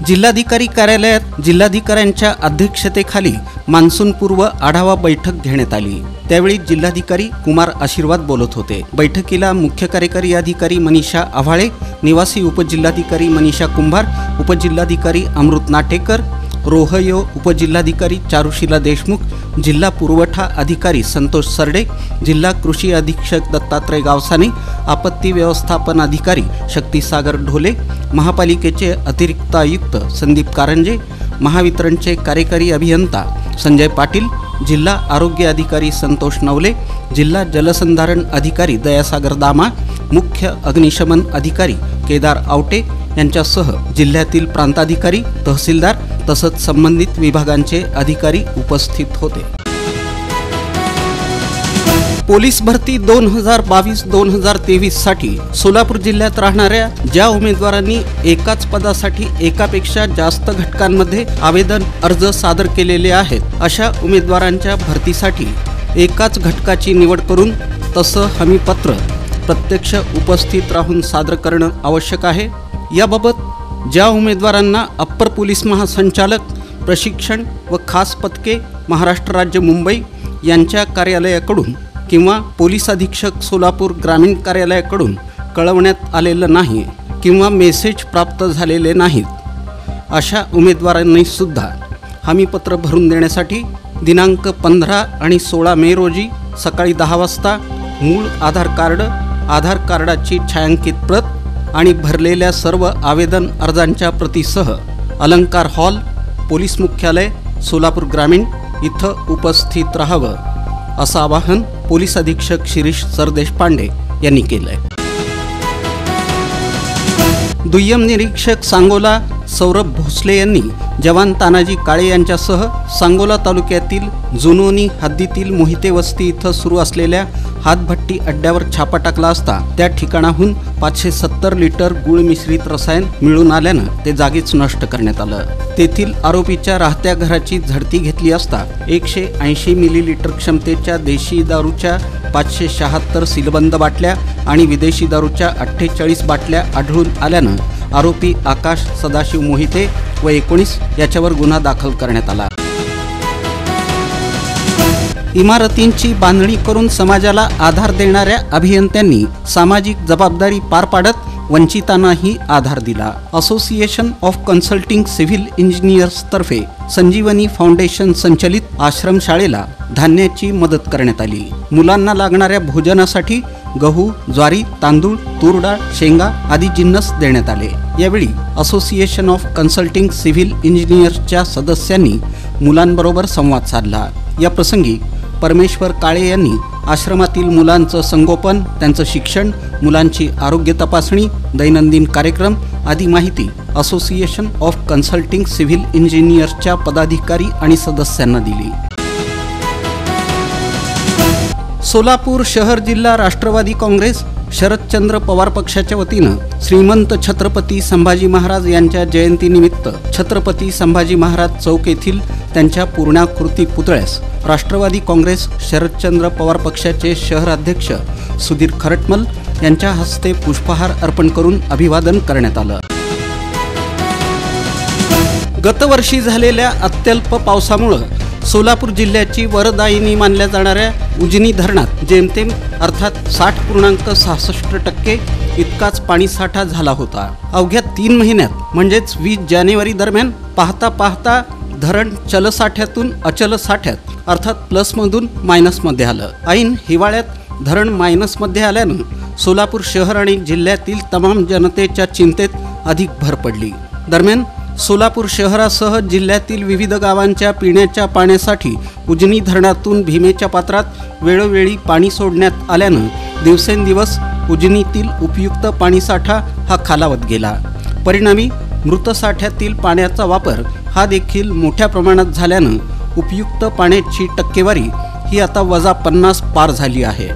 जिल्हाधिकारी कार्यालयात जिल्हाधिकाऱ्यांच्या अध्यक्षतेखाली मान्सूनपूर्व आढावा बैठक घेण्यात आली। त्यावेळी जिल्हाधिकारी कुमार आशीर्वाद बोलत होते। बैठकीला मुख्य कार्यकारी अधिकारी मनीषा आव्हाळे, निवासी उपजिल्हाधिकारी मनीषा कुंभार, उपजिल्हाधिकारी अमृत नाटेकर, रोहयो उपजिल्हाधिकारी चारुशीला देशमुख, जिल्हा पुरवठा अधिकारी संतोष सरडे, जिल्हा कृषी अधीक्षक दत्तात्रय गावसाने, आपत्ती व्यवस्थापन अधिकारी शक्तिसागर ढोले, महापालिकेचे अतिरिक्त आयुक्त संदीप कारंजे, महावितरणचे कार्यकारी अभियंता संजय पाटील, जिल्हा आरोग्य अधिकारी संतोष नवले, जिल्हा जलसंधारण अधिकारी दयासागर दामा, मुख्य अग्निशमन अधिकारी केदार आवटे यांच्यासह जिल्ह्यातील प्रांताधिकारी, तहसीलदार तसंच संबंधित विभागांचे अधिकारी उपस्थित होते। पोलीस भरती 2022-2023 साठी सोलापूर जिल्ह्यात राहणाऱ्या ज्या उमेदवारांनी एकाच पदासाठी एकापेक्षा जास्त घटकांमध्ये आवेदन अर्ज सादर केलेले आहेत, अशा उमेदवारांच्या भरतीसाठी एकाच घटकाची निवड करून तसं हमीपत्र प्रत्यक्ष उपस्थित राहून सादर करणं आवश्यक आहे। याबाबत ज्या उमेदवारांना अप्पर पोलीस महासंचालक प्रशिक्षण व खास पथके महाराष्ट्र राज्य मुंबई यांच्या कार्यालयाकडून किंवा पोलीस अधीक्षक सोलापूर ग्रामीण कार्यालयाकडून कळवण्यात आलेलं नाही किंवा मेसेज प्राप्त झालेले नाहीत, अशा उमेदवारांनी सुद्धा हमीपत्र भरून देण्यासाठी दिनांक 15 आणि 16 मे रोजी सकाळी 10 वाजता मूळ आधार कार्डाची छायांकित प्रत आणि भरलेल्या सर्व आवेदन अर्जांच्या प्रतिसह अलंकार हॉल, पोलीस मुख्यालय सोलापूर ग्रामीण इथं उपस्थित राहावं, असं आवाहन पोलीस अधीक्षक शिरीष सरदेशपांडे यांनी केलंय। दुय्यम निरीक्षक सांगोला सौरभ भोसले यांनी जवान तानाजी काळे यांच्यासह सांगोला तालुक्यातील जुनोनी हद्दीतील मोहिते वस्ती इथं सुरू असलेल्या हातभट्टी अड्ड्यावर छापा टाकला असता त्या ठिकाणाहून 570 लिटर गुळ मिश्रित रसायन मिळून आल्यानं ते जागीच नष्ट करण्यात आलं। तेथील आरोपीच्या राहत्या घराची झडती घेतली असता 180 मिलीलिटर क्षमतेच्या देशी दारूच्या 576 सीलबंद बाटल्या आणि विदेशी दारूच्या 48 बाटल्या आढळून आल्यानं आरोपी आकाश सदाशिव मोहिते व 19 याच्यावर गुन्हा दाखल करण्यात आला। इमारतींची बांधणी करून समाजाला आधार देणाऱ्या अभियंत्यांनी सामाजिक जबाबदारी पार पाडत वंचितांनाही आधार दिला। Association of consulting civil engineers तर्फे संजीवनी फाउंडेशन संचलित आश्रमशाळेला धान्याची मदत करण्यात आली। मुलांना लागणाऱ्या भोजनासाठी गहू, ज्वारी, तांदूळ, तूर डाळ, शेंगा आदी जिन्नस देण्यात आले। यावेळी असोसिएशन ऑफ कन्सल्टिंग सिव्हिल इंजिनियर्सच्या सदस्यांनी मुलांबरोबर संवाद साधला। या प्रसंगी परमेश्वर काळे यांनी आश्रमातील मुलांचं संगोपन, त्यांचं शिक्षण, मुलांची आरोग्य तपासणी, दैनंदिन कार्यक्रम आदी माहिती असोसिएशन ऑफ कन्सल्टिंग सिव्हिल इंजिनियर्सच्या पदाधिकारी आणि सदस्यांना दिली। सोलापूर शहर जिल्हा राष्ट्रवादी काँग्रेस शरदचंद्र पवार पक्षाच्या वतीनं श्रीमंत छत्रपती संभाजी महाराज यांच्या जयंतीनिमित्त छत्रपती संभाजी महाराज चौक येथील त्यांच्या पूर्णाकृती पुतळ्यास राष्ट्रवादी काँग्रेस शरदचंद्र पवार पक्षाचे शहर अध्यक्ष सुधीर खरटमल यांच्या हस्ते पुष्पहार अर्पण करून अभिवादन करण्यात आलं। गतवर्षी झालेल्या अत्यल्प पावसामुळे सोलापूर जिल्ह्याची वरदायिनी मानल्या जाणाऱ्या उजनी धरणात जेमतेम अर्थात 60.66% इतकाच पाणीसाठा झाला होता। अवघ्या 3 महिन्यात म्हणजेच 20 जानेवारी दरम्यान पाहता धरण चलसाठ्यातून अचल साठ्यात अर्थात प्लसमधून मायनसमध्ये आलं। ऐन हिवाळ्यात धरण मायनसमध्ये आल्यानं सोलापूर शहर आणि जिल्ह्यातील तमाम जनतेच्या चिंतेत अधिक भर पडली। दरम्यान सोलापूर शहरासह जिल्ह्यातील विविध गावांच्या पिण्याच्या पाण्यासाठी उजनी धरणातून भीमेच्या पात्रात वेळोवेळी पाणी सोडण्यात आल्यानं दिवसेंदिवस उजनीतील उपयुक्त पाणीसाठा हा खालावत गेला। परिणामी मृत साठ्यातील पाण्याचा वापर हा देखील मोठ्या प्रमाणात झाल्यानं उपयुक्त पाण्याची टक्केवारी ही आता 50% पार झाली आहे।